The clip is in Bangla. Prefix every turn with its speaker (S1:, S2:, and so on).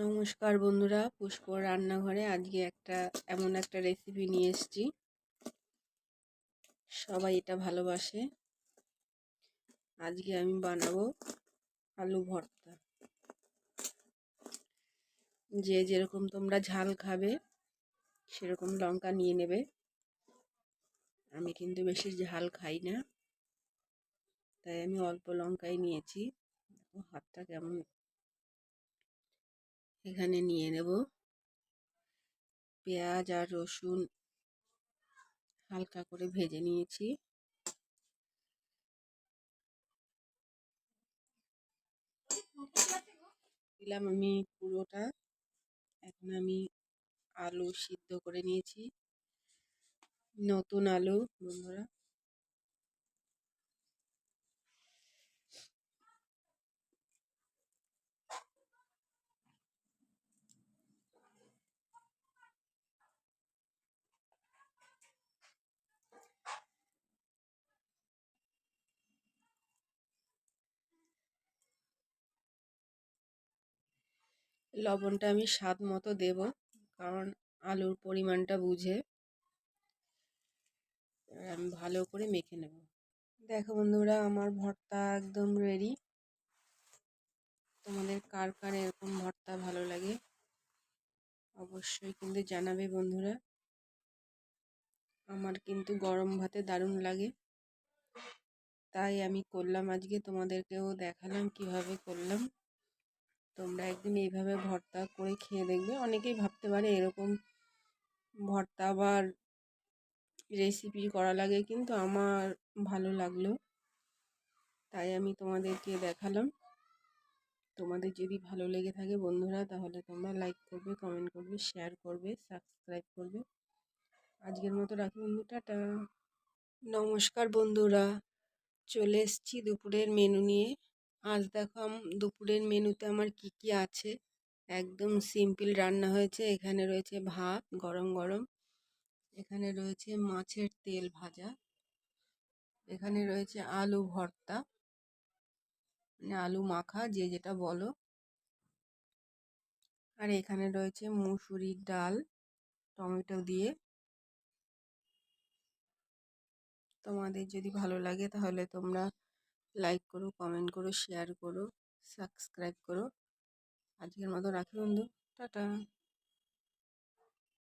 S1: নমস্কার বন্ধুরা, পুষ্পর রান্নাঘরে আজকে এমন একটা রেসিপি নিয়ে এসেছি। সবাই এটা ভালোবাসে। আজকে আমি বানাবো আলু ভর্তা। যে যেরকম তোমরা ঝাল খাবে সেরকম লঙ্কা নিয়ে নেবে। আমি কিন্তু বেশি ঝাল খাই না, তাই আমি অল্প লঙ্কাই নিয়েছি। হাতটা কেমন, এখানে নিয়ে নেব পেঁয়াজ আর রসুন হালকা করে ভেজে নিয়েছি। দিলাম আমি পুরোটা। এখন আমি আলু সিদ্ধ করে নিয়েছি, নতুন আলু বন্ধুরা। লবণটা আমি স্বাদ মতো দেব, কারণ আলুর পরিমাণটা বুঝে আমি ভালো করে মেখে নেব। দেখো বন্ধুরা, আমার ভর্তা একদম রেডি। তোমাদের কার কার এরকম ভর্তা ভালো লাগে অবশ্যই কিন্তু জানাবে বন্ধুরা। আমার কিন্তু গরম ভাতে দারুণ লাগে, তাই আমি করলাম আজকে, তোমাদেরকেও দেখালাম কিভাবে করলাম। তোমরা একদিন এইভাবে ভর্তা করে খেয়ে দেখবে। অনেকেই ভাবতে পারে এরকম ভর্তা আবার রেসিপি করা লাগে, কিন্তু আমার ভালো লাগলো তাই আমি তোমাদেরকে দেখালাম। তোমাদের যদি ভালো লেগে থাকে বন্ধুরা, তাহলে তোমরা লাইক করবে, কমেন্ট করবে, শেয়ার করবে, সাবস্ক্রাইব করবে। আজকের মতো রাখি বন্ধু, টাটা। নমস্কার বন্ধুরা, চলে এসেছি দুপুরের মেনু নিয়ে। আজ দেখো দুপুরের মেনুতে আমার কি কি আছে। একদম সিম্পল রান্না হয়েছে। এখানে রয়েছে ভাত গরম গরম, এখানে রয়েছে মাছের তেল ভাজা, এখানে রয়েছে আলু ভর্তা, মানে আলু মাখা যে যেটা বলো, আর এখানে রয়েছে মুসুরির ডাল টমেটো দিয়ে। তোমাদের যদি ভালো লাগে তাহলে তোমরা লাইক করো, কমেন্ট করো, শেয়ার করো, সাবস্ক্রাইব করো। আজকের মতো রাখি বন্ধু, টাটা।